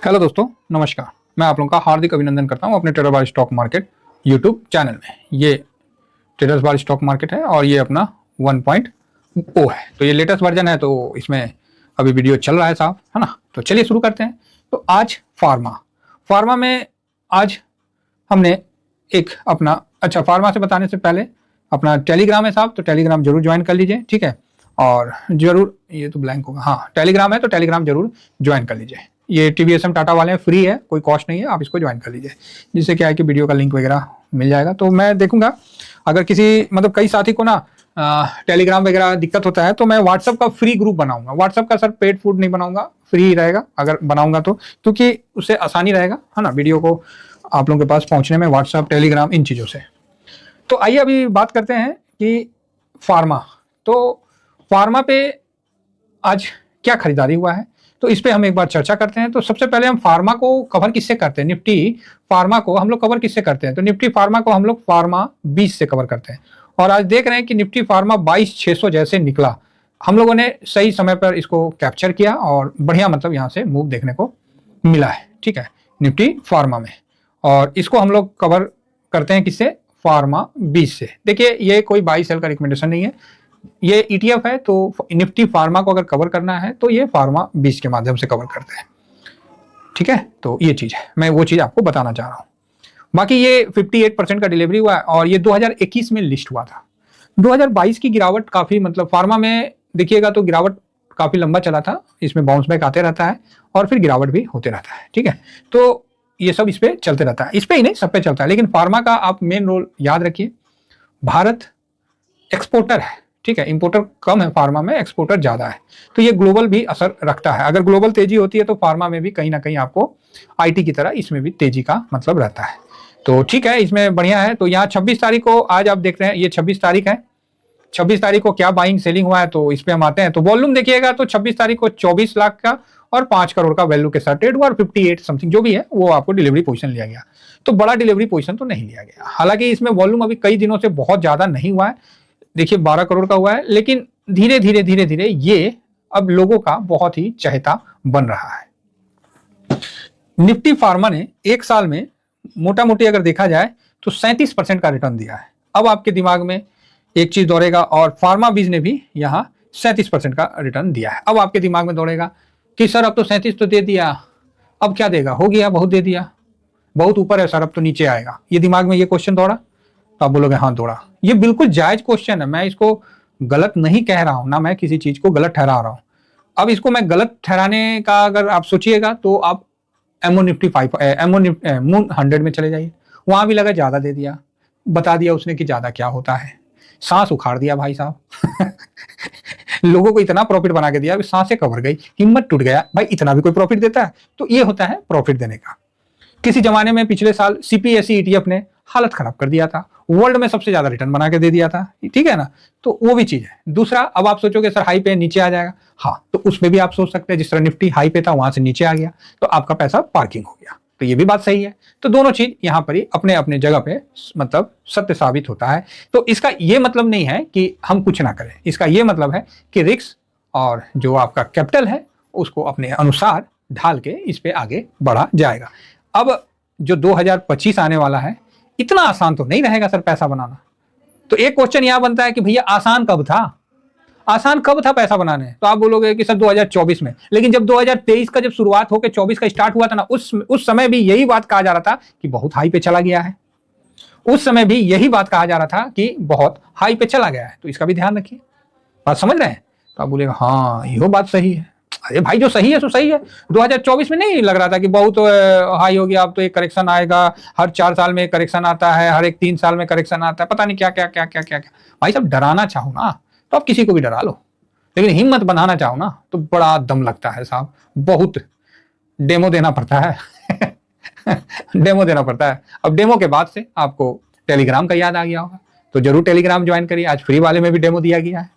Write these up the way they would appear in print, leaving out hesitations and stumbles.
Hello दोस्तों, नमस्कार। मैं आप लोगों का हार्दिक अभिनंदन करता हूं अपने ट्रेडर बार स्टॉक मार्केट यूट्यूब चैनल में। ये ट्रेडर्स बार स्टॉक मार्केट है और ये अपना 1.0 है। तो ये लेटेस्ट वर्जन है, तो इसमें अभी वीडियो चल रहा है साहब, है ना। तो चलिए शुरू करते हैं। तो आज फार्मा में आज हमने एक अपना फार्मा से बताने से पहले अपना टेलीग्राम है साहब, तो टेलीग्राम जरूर ज्वाइन कर लीजिए, ठीक है। और जरूर ये तो ब्लैंक होगा, हाँ टेलीग्राम है तो टेलीग्राम जरूर ज्वाइन कर लीजिए। ये TVSM टाटा वाले हैं, फ्री है, कोई कॉस्ट नहीं है, आप इसको ज्वाइन कर लीजिए, जिससे क्या है कि वीडियो का लिंक वगैरह मिल जाएगा। तो मैं देखूंगा अगर किसी कई साथी को ना टेलीग्राम वगैरह दिक्कत होता है तो मैं व्हाट्सअप का फ्री ग्रुप बनाऊंगा। व्हाट्सअप का सर पेड फूड नहीं बनाऊंगा, फ्री ही रहेगा अगर बनाऊंगा तो, क्योंकि उससे आसानी रहेगा, है ना, वीडियो को आप लोगों के पास पहुंचने में, व्हाट्सअप टेलीग्राम इन चीज़ों से। तो आइए अभी बात करते हैं कि फार्मा। तो फार्मा पे आज क्या खरीदारी हुआ है, तो इस पे हम एक बार चर्चा करते हैं। तो सबसे पहले हम फार्मा को कवर किससे करते हैं, निफ्टी फार्मा को हम लोग कवर किससे करते हैं, तो निफ्टी फार्मा को हम लोग फार्मा 20 से कवर करते हैं। और आज देख रहे हैं कि निफ्टी फार्मा 22,600 जैसे निकला, हम लोगों ने सही समय पर इसको कैप्चर किया और बढ़िया यहाँ से मूव देखने को मिला है, ठीक है, निफ्टी फार्मा में। और इसको हम लोग कवर करते हैं किससे, फार्मा 20 से। देखिए ये कोई बाई सेल का रिकमेंडेशन नहीं है, ये ETF है, तो निफ्टी फार्मा को अगर कवर करना है तो ये फार्मा 20 के माध्यम से कवर करते हैं, ठीक है। तो ये चीज है, मैं वो चीज आपको बताना चाह रहा हूं। बाकी ये 58% का डिलीवरी हुआ है और ये 2021 में लिस्ट हुआ था। 2022 की गिरावट काफी फार्मा में देखिएगा तो गिरावट काफी लंबा चला था, इसमें बाउंस बैक आते रहता है और फिर गिरावट भी होते रहता है, ठीक है। तो ये सब इस पे चलते रहता है, इस पे ही नहीं सब पे चलता है। लेकिन फार्मा का आप मेन रोल याद रखिए, भारत एक्सपोर्टर है, ठीक है, इंपोर्टर कम है फार्मा में, एक्सपोर्टर ज्यादा है, तो ये ग्लोबल भी असर रखता है। अगर ग्लोबल तेजी होती है तो फार्मा में भी कहीं ना कहीं आपको IT की तरह इसमें भी तेजी का रहता है। तो ठीक है, इसमें बढ़िया है। तो यहाँ 26 तारीख को आज आप देख रहे हैं, ये 26 तारीख है, 26 तारीख को क्या बाइंग सेलिंग हुआ है, तो इस पे हम आते हैं। तो वॉल्यूम देखिएगा तो 26 तारीख को 24 लाख का और 5 करोड़ का वैल्यू के साथ ट्रेड हुआ और 58 समथिंग जो भी है वो आपको डिलीवरी पोजीशन लिया गया। तो बड़ा डिलीवरी पोजीशन तो नहीं लिया गया, हालांकि इसमें वॉल्यूम अभी कई दिनों से बहुत ज्यादा नहीं हुआ है, देखिए 12 करोड़ का हुआ है, लेकिन धीरे धीरे ये अब लोगों का बहुत ही चहेता बन रहा है। निफ्टी फार्मा ने एक साल में मोटा मोटी अगर देखा जाए तो 37% का रिटर्न दिया है। अब आपके दिमाग में एक चीज दौड़ेगा, और फार्मा बीज ने भी यहाँ 37% का रिटर्न दिया है। अब आपके दिमाग में दौड़ेगा कि सर अब तो 37 तो दे दिया, अब क्या देगा, हो गया, बहुत दे दिया, बहुत ऊपर है सर, अब तो नीचे आएगा। ये दिमाग में ये क्वेश्चन दौड़ा, तो आप बोलोगे हाँ दौड़ा। ये बिल्कुल जायज क्वेश्चन है, मैं इसको गलत नहीं कह रहा हूं, ना मैं किसी चीज को गलत ठहरा रहा हूं। अब इसको मैं गलत ठहराने का अगर आप सोचिएगा तो आप मून 100 में चले जाइए, वहां भी लगा ज्यादा दे दिया, बता दिया उसने कि ज्यादा क्या होता है, सांस उखाड़ दिया भाई साहब लोगों को इतना प्रॉफिट बना के दिया, सांसें कवर गई, हिम्मत टूट गया, भाई इतना भी कोई प्रॉफिट देता है। तो ये होता है प्रॉफिट देने का। किसी जमाने में पिछले साल CPSE ETF ने हालत खराब कर दिया था, वर्ल्ड में सबसे ज्यादा रिटर्न बना के दे दिया था, ठीक है ना। तो वो भी चीज है। दूसरा, अब आप सोचोगे सर हाई पे नीचे आ जाएगा, हाँ तो उसमें भी आप सोच सकते हैं, जिस तरह निफ्टी हाई पे था वहां से नीचे आ गया तो आपका पैसा पार्किंग हो गया, तो ये भी बात सही है। तो दोनों चीज यहाँ पर ही अपने अपने जगह पे सत्य साबित होता है। तो इसका ये मतलब नहीं है कि हम कुछ ना करें, इसका ये मतलब है कि रिस्क और जो आपका कैपिटल है उसको अपने अनुसार ढाल के इस पे आगे बढ़ा जाएगा। अब जो 2025 आने वाला है, इतना आसान तो नहीं रहेगा सर पैसा बनाना। तो एक क्वेश्चन यहां बनता है कि भैया आसान कब था, आसान कब था पैसा बनाने, तो आप बोलोगे कि सर 2024 में। लेकिन जब 2023 का जब शुरुआत होकर 24 का स्टार्ट हुआ था ना, उस समय भी यही बात कहा जा रहा था कि बहुत हाई पे चला गया है, उस समय भी यही बात कहा जा रहा था कि बहुत हाई पे चला गया है। तो इसका भी ध्यान रखिए, बात समझ रहे हैं। तो आप बोलेगा हाँ ये बात सही है, अरे भाई जो सही है सो सही है। 2024 में नहीं लग रहा था कि बहुत हाई हो गया, अब तो एक करेक्शन आएगा, हर 4 साल में एक करेक्शन आता है, हर एक 3 साल में करेक्शन आता है, पता नहीं क्या क्या क्या क्या क्या क्या। भाई साहब डराना चाहो ना तो आप किसी को भी डरा लो, लेकिन हिम्मत बनाना चाहो ना तो बड़ा दम लगता है साहब, बहुत डेमो देना पड़ता है डेमो देना पड़ता है। अब डेमो के बाद से आपको टेलीग्राम का याद आ गया होगा, तो जरूर टेलीग्राम ज्वाइन करिए, आज फ्री वाले में भी डेमो दिया गया है।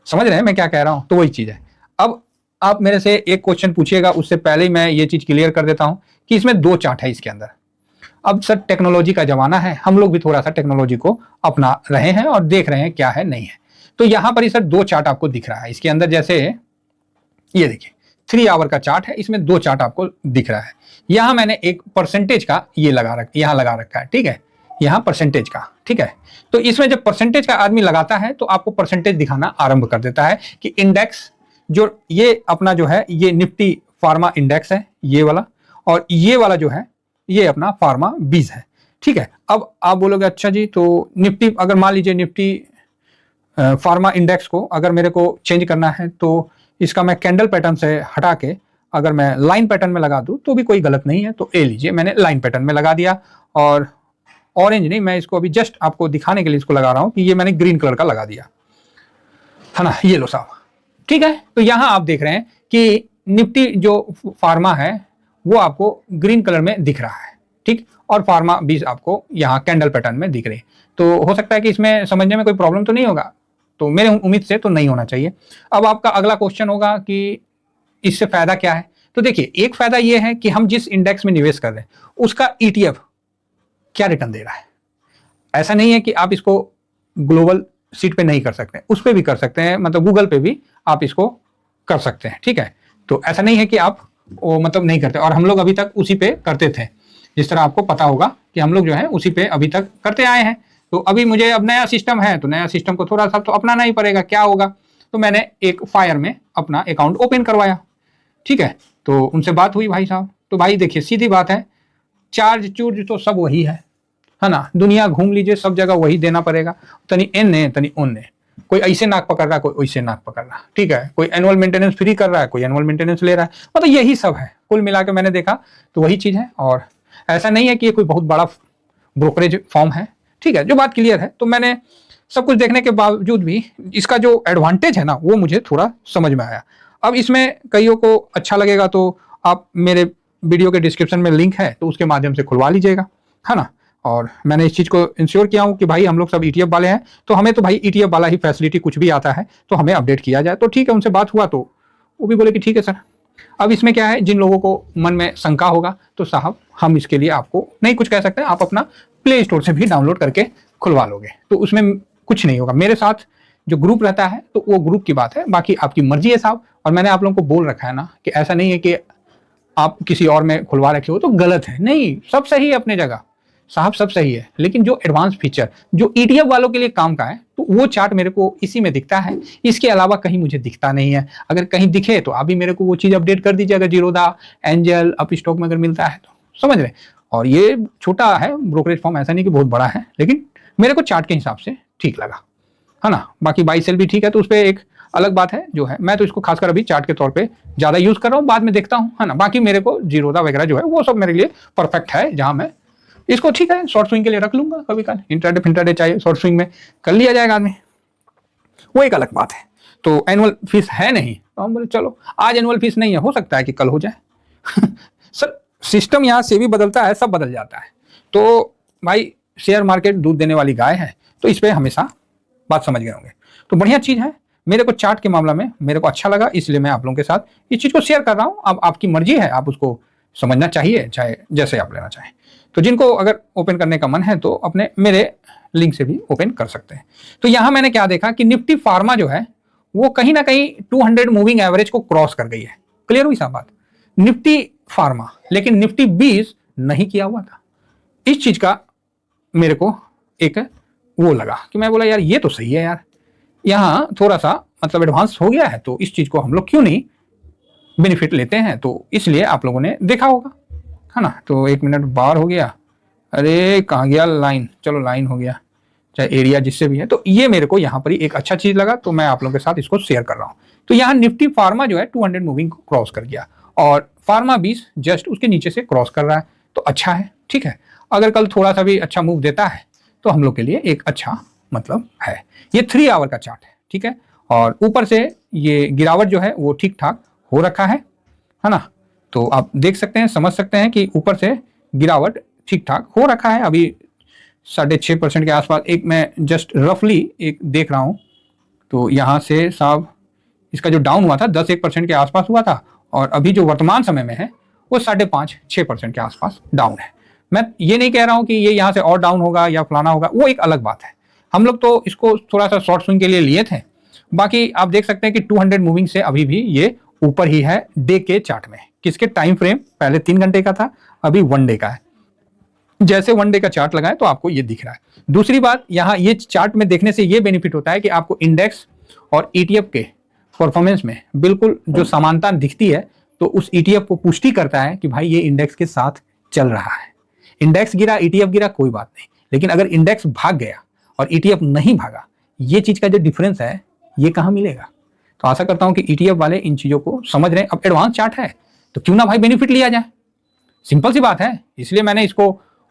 समझ रहे हैं मैं क्या कह रहा हूं, तो वही चीज है। अब आप मेरे से एक क्वेश्चन पूछिएगा, उससे पहले ही मैं ये चीज क्लियर कर देता हूं कि इसमें 2 चार्ट है इसके अंदर। अब सर टेक्नोलॉजी का जमाना है, हम लोग भी थोड़ा सा टेक्नोलॉजी को अपना रहे हैं और देख रहे हैं क्या है नहीं है। तो यहां पर सर 2 चार्ट आपको दिख रहा है इसके अंदर, जैसे ये देखिए 3 आवर का चार्ट है, इसमें 2 चार्ट आपको दिख रहा है। यहाँ मैंने एक परसेंटेज का ये यहाँ लगा रखा है, ठीक है, यहाँ परसेंटेज का, ठीक है। तो इसमें जब परसेंटेज का आदमी लगाता है तो आपको परसेंटेज दिखाना आरंभ कर देता है कि इंडेक्स जो ये अपना जो है ये निफ्टी फार्मा इंडेक्स है ये वाला, और ये वाला जो है ये अपना फार्मा 20 है, ठीक है। अब आप बोलोगे अच्छा जी, तो निफ्टी अगर मान लीजिए निफ्टी फार्मा इंडेक्स को अगर मेरे को चेंज करना है तो इसका मैं कैंडल पैटर्न से हटा के अगर मैं लाइन पैटर्न में लगा दूं तो भी कोई गलत नहीं है। तो ए लीजिए, मैंने लाइन पैटर्न में लगा दिया, और ऑरेंज नहीं, मैं इसको अभी जस्ट आपको दिखाने के लिए इसको लगा रहा हूं कि ये मैंने ग्रीन कलर का लगा दिया है ना, ये लो साहब, ठीक है। तो यहां आप देख रहे हैं कि निफ्टी जो फार्मा है वो आपको ग्रीन कलर में दिख रहा है, ठीक, और फार्मा 20 आपको यहाँ कैंडल पैटर्न में दिख रही है। तो हो सकता है कि इसमें समझने में कोई प्रॉब्लम तो नहीं होगा, तो मेरे उम्मीद से तो नहीं होना चाहिए। अब आपका अगला क्वेश्चन होगा कि इससे फायदा क्या है। तो देखिए, एक फायदा ये है कि हम जिस इंडेक्स में निवेश कर रहे हैं उसका ETF क्या रिटर्न दे रहा है। ऐसा नहीं है कि आप इसको ग्लोबल सीट पे नहीं कर सकते, उस पर भी कर सकते हैं, मतलब गूगल पे भी आप इसको कर सकते हैं, ठीक है। तो ऐसा नहीं है कि आप वो मतलब नहीं करते, और हम लोग अभी तक उसी पे करते थे, जिस तरह आपको पता होगा कि हम लोग जो है उसी पे अभी तक करते आए हैं। तो अभी मुझे अब नया सिस्टम है तो नया सिस्टम को थोड़ा सा तो अपनाना ही पड़ेगा, क्या होगा। तो मैंने एक फायर में अपना अकाउंट ओपन करवाया, ठीक है। तो उनसे बात हुई भाई साहब, तो भाई देखिए सीधी बात है, चार्ज चूर्ज तो सब वही है ना, दुनिया घूम लीजिए सब जगह वही देना पड़ेगा, तनी एन ने तनी ओन ने, कोई ऐसे नाक पकड़ रहा है कोई वैसे नाक पकड़ रहा है, ठीक है। कोई एनुअल मेंटेनेंस फ्री कर रहा है, कोई एनुअल मेंटेनेंस ले रहा है, मतलब यही सब है कुल मिला के मैंने देखा तो वही चीज है। और ऐसा नहीं है कि ये कोई बहुत बड़ा ब्रोकरेज फॉर्म है, ठीक है, जो बात क्लियर है। तो मैंने सब कुछ देखने के बावजूद भी इसका जो एडवांटेज है ना वो मुझे थोड़ा समझ में आया। अब इसमें कईयों को अच्छा लगेगा तो आप मेरे वीडियो के डिस्क्रिप्शन में लिंक है तो उसके माध्यम से खुलवा लीजिएगा, है ना। और मैंने इस चीज़ को इंश्योर किया हूँ कि भाई हम लोग सब ETF वाले हैं, तो हमें तो भाई ETF वाला ही फैसिलिटी कुछ भी आता है तो हमें अपडेट किया जाए। तो ठीक है, उनसे बात हुआ तो वो भी बोले कि ठीक है सर। अब इसमें क्या है, जिन लोगों को मन में शंका होगा तो साहब हम इसके लिए आपको नहीं कुछ कह सकते हैं, आप अपना प्ले स्टोर से भी डाउनलोड करके खुलवा लोगे, तो उसमें कुछ नहीं होगा। मेरे साथ जो ग्रुप रहता है तो वो ग्रुप की बात है, बाकी आपकी मर्जी है साहब। और मैंने आप लोगों को बोल रखा है ना कि ऐसा नहीं है कि आप किसी और में खुलवा रखे हो तो गलत है, नहीं, सब सही है अपने जगह साहब, सब सही है। लेकिन जो एडवांस फीचर जो ETF वालों के लिए काम का है तो वो चार्ट मेरे को इसी में दिखता है, इसके अलावा कहीं मुझे दिखता नहीं है। अगर कहीं दिखे तो आप भी मेरे को वो चीज़ अपडेट कर दीजिए, अगर जीरोधा एंजल अप स्टॉक में अगर मिलता है तो, समझ रहे। और ये छोटा है ब्रोकरेज फॉर्म, ऐसा नहीं कि बहुत बड़ा है, लेकिन मेरे को चार्ट के हिसाब से ठीक लगा, है ना। बाकी बाई सेल भी ठीक है, तो उस पर एक अलग बात है जो है, मैं तो इसको खासकर अभी चार्ट के तौर पे ज़्यादा यूज़ कर रहा हूँ, बाद में देखता हूँ, है ना। बाकी मेरे को जीरोधा वगैरह जो है वो सब मेरे लिए परफेक्ट है, जहाँ मैं इसको ठीक है शॉर्ट स्विंग के लिए रख लूंगा, कभी कल इंट्राडे फिंट्राडे चाहिए शॉर्ट स्विंग में कर लिया जाएगा आदमी, वो एक अलग बात है। तो एनुअल फीस है नहीं तो हम बोले चलो आज एनुअल फीस नहीं है, हो सकता है कि कल हो जाए सर सिस्टम यहाँ से भी बदलता है, सब बदल जाता है। तो भाई शेयर मार्केट दूध देने वाली गाय है, तो इस पर हमेशा बात समझ गए होंगे। तो बढ़िया चीज़ है, मेरे को चार्ट के मामला में मेरे को अच्छा लगा, इसलिए मैं आप लोगों के साथ इस चीज़ को शेयर कर रहा हूँ। अब आपकी मर्जी है, आप उसको समझना चाहिए चाहे जैसे आप लेना चाहें। तो जिनको अगर ओपन करने का मन है तो अपने मेरे लिंक से भी ओपन कर सकते हैं। तो यहाँ मैंने क्या देखा कि निफ्टी फार्मा जो है वो कहीं ना कहीं 200 मूविंग एवरेज को क्रॉस कर गई है, क्लियर हुई साहब बात, निफ्टी फार्मा, लेकिन निफ्टी 20 नहीं किया हुआ था। इस चीज का मेरे को एक वो लगा कि मैं बोला यार ये तो सही है यार, यहाँ थोड़ा सा मतलब एडवांस हो गया है, तो इस चीज को हम लोग क्यों नहीं बेनिफिट लेते हैं। तो इसलिए आप लोगों ने देखा होगा, है ना। तो 1 मिनट बाहर हो गया, अरे कहाँ गया लाइन, चलो लाइन हो गया, चाहे एरिया जिससे भी है। तो ये मेरे को यहाँ पर ही एक अच्छा चीज लगा, तो मैं आप लोगों के साथ इसको शेयर कर रहा हूँ। तो यहाँ निफ्टी फार्मा जो है 200 मूविंग को क्रॉस कर गया, और फार्मा 20 जस्ट उसके नीचे से क्रॉस कर रहा है, तो अच्छा है, ठीक है। अगर कल थोड़ा सा भी अच्छा मूव देता है तो हम लोग के लिए एक अच्छा मतलब है। ये 3 आवर का चार्ट है, ठीक है। और ऊपर से ये गिरावट जो है वो ठीक ठाक हो रखा है ना। तो आप देख सकते हैं, समझ सकते हैं कि ऊपर से गिरावट ठीक ठाक हो रखा है। अभी 6.5% के आसपास एक मैं जस्ट रफली एक देख रहा हूँ, तो यहाँ से साहब इसका जो डाउन हुआ था 10-1% के आसपास हुआ था, और अभी जो वर्तमान समय में है वो 5.5-6% के आसपास डाउन है। मैं ये नहीं कह रहा हूँ कि ये यहाँ से और डाउन होगा या फलाना होगा, वो एक अलग बात है। हम लोग तो इसको थोड़ा सा शॉर्ट स्विंग के लिए लिए थे। बाकी आप देख सकते हैं कि 200 मूविंग से अभी भी ये ऊपर ही है डे के चार्ट में। किसके टाइम फ्रेम, पहले 3 घंटे का था, अभी 1 डे का है। जैसे 1 डे का चार्ट लगाए तो आपको ये दिख रहा है। दूसरी बात, यहाँ ये चार्ट में देखने से ये बेनिफिट होता है कि आपको इंडेक्स और ETF के परफॉर्मेंस में बिल्कुल जो समानता दिखती है, तो उस ETF को पुष्टि करता है कि भाई ये इंडेक्स के साथ चल रहा है। इंडेक्स गिरा, ETF गिरा, कोई बात नहीं, लेकिन अगर इंडेक्स भाग गया और ETF नहीं भागा, ये चीज का जो डिफरेंस है ये कहाँ मिलेगा। तो आशा करता हूं कि ETF वाले इन चीजों को समझ रहे हैं। अब एडवांस चार्ट है तो क्यों ना भाई बेनिफिट लिया जाए, सिंपल सी बात है। इसलिए मैंने इसको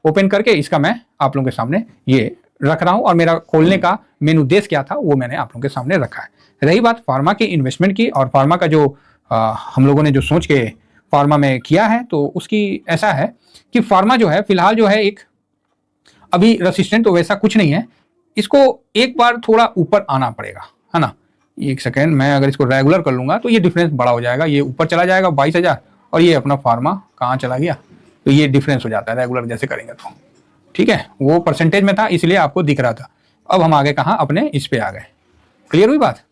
ओपन करके इसका मैं आप लोगों के सामने ये रख रहा हूं, और मेरा खोलने का मेन उद्देश्य क्या था वो मैंने आप लोगों के सामने रखा है। रही बात फार्मा की इन्वेस्टमेंट की, और फार्मा का जो हम लोगों ने जो सोच के फार्मा में किया है, तो उसकी ऐसा है कि फार्मा जो है फिलहाल जो है एक अभी रेसिस्टेंट तो वैसा कुछ नहीं है, इसको एक बार थोड़ा ऊपर आना पड़ेगा, है ना। एक सेकेंड, मैं अगर इसको रेगुलर कर लूंगा तो ये डिफरेंस बड़ा हो जाएगा, ये ऊपर चला जाएगा 22,000, और ये अपना फार्मा कहाँ चला गया, तो ये डिफरेंस हो जाता है रेगुलर जैसे करेंगे तो। ठीक है, वो परसेंटेज में था इसलिए आपको दिख रहा था। अब हम आगे कहाँ, अपने इस पे आ गए। क्लियर हुई बात।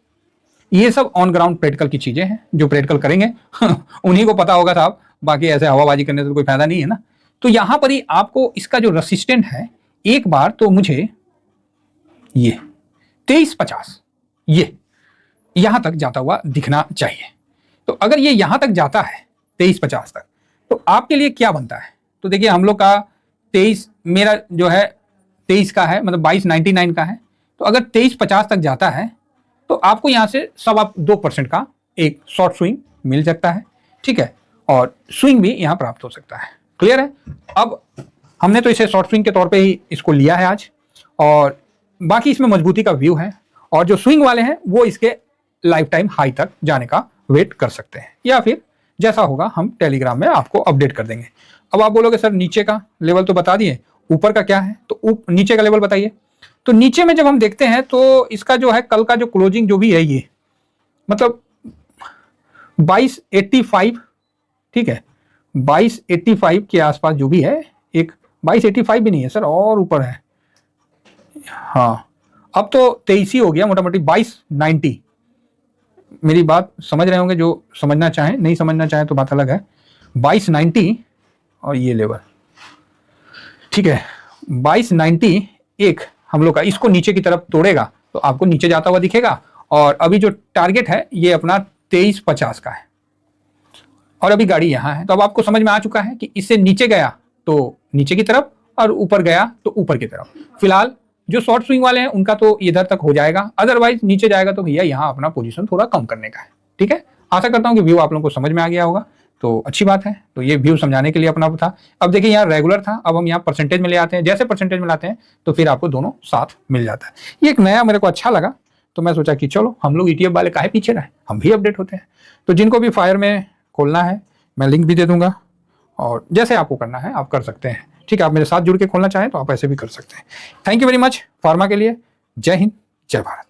ये सब ऑन ग्राउंड प्रैक्टिकल की चीजें हैं, जो प्रैक्टिकल करेंगे उन्हीं को पता होगा साहब, बाकी ऐसे हवाबाजी करने से तो कोई फायदा नहीं है ना। तो यहां पर ही आपको इसका जो रेसिस्टेंट है, एक बार तो मुझे ये 2350 ये यहां तक जाता हुआ दिखना चाहिए। तो अगर ये यहां तक जाता है 2350 तक, तो आपके लिए क्या बनता है। तो देखिए हम लोग का 23, मेरा जो है 23 का है, मतलब 2299 का है। तो अगर 2350 तक जाता है तो आपको यहां से 2% का एक शॉर्ट स्विंग मिल सकता है। ठीक है, और स्विंग भी यहां प्राप्त हो सकता है। क्लियर है। अब हमने तो इसे शॉर्ट स्विंग के तौर पे ही इसको लिया है आज, और बाकी इसमें मजबूती का व्यू है, और जो स्विंग वाले हैं वो इसके लाइफ टाइम हाई तक जाने का वेट कर सकते हैं, या फिर जैसा होगा हम टेलीग्राम में आपको अपडेट कर देंगे। अब आप बोलोगे सर नीचे का लेवल तो बता दिए, ऊपर का क्या है, तो नीचे का लेवल बताइए। तो नीचे में जब हम देखते हैं तो इसका जो है कल का जो क्लोजिंग जो भी है, ये मतलब 2285, ठीक है, 2285 के आसपास जो भी है, एक 2285 भी नहीं है सर, और ऊपर है। हाँ, अब तो 23 ही हो गया मोटा मोटी, 2290। मेरी बात समझ रहे होंगे जो समझना चाहें, नहीं समझना चाहें तो बात अलग है। 2290 और ये लेवल, ठीक है, 2290 एक हम लोग का, इसको नीचे की तरफ तोड़ेगा तो आपको नीचे जाता हुआ दिखेगा। और अभी जो टारगेट है ये अपना 2350 का है, और अभी गाड़ी यहां है। तो अब आपको समझ में आ चुका है कि इससे नीचे गया तो नीचे की तरफ, और ऊपर गया तो ऊपर की तरफ। फिलहाल जो शॉर्ट स्विंग वाले हैं उनका तो इधर तक हो जाएगा, अदरवाइज नीचे जाएगा तो भैया यहाँ अपना पोजीशन थोड़ा कम करने का है। ठीक है, आशा करता हूँ कि व्यू आप लोगों को समझ में आ गया होगा, तो अच्छी बात है। तो ये व्यू समझाने के लिए अपना था। अब देखिए यहाँ रेगुलर था, अब हम यहाँ परसेंटेज में ले आते हैं। जैसे परसेंटेज में लाते हैं तो फिर आपको दोनों साथ मिल जाता है। ये एक नया मेरे को अच्छा लगा, तो मैं सोचा कि चलो हम लोग ETF वाले काहे पीछे रहे, हम भी अपडेट होते हैं। तो जिनको भी फायर में खोलना है मैं लिंक भी दे दूंगा, और जैसे आपको करना है आप कर सकते हैं। ठीक है, आप मेरे साथ जुड़ के खोलना चाहें तो आप ऐसे भी कर सकते हैं। Thank you very much pharma के लिए। जय हिंद, जय भारत।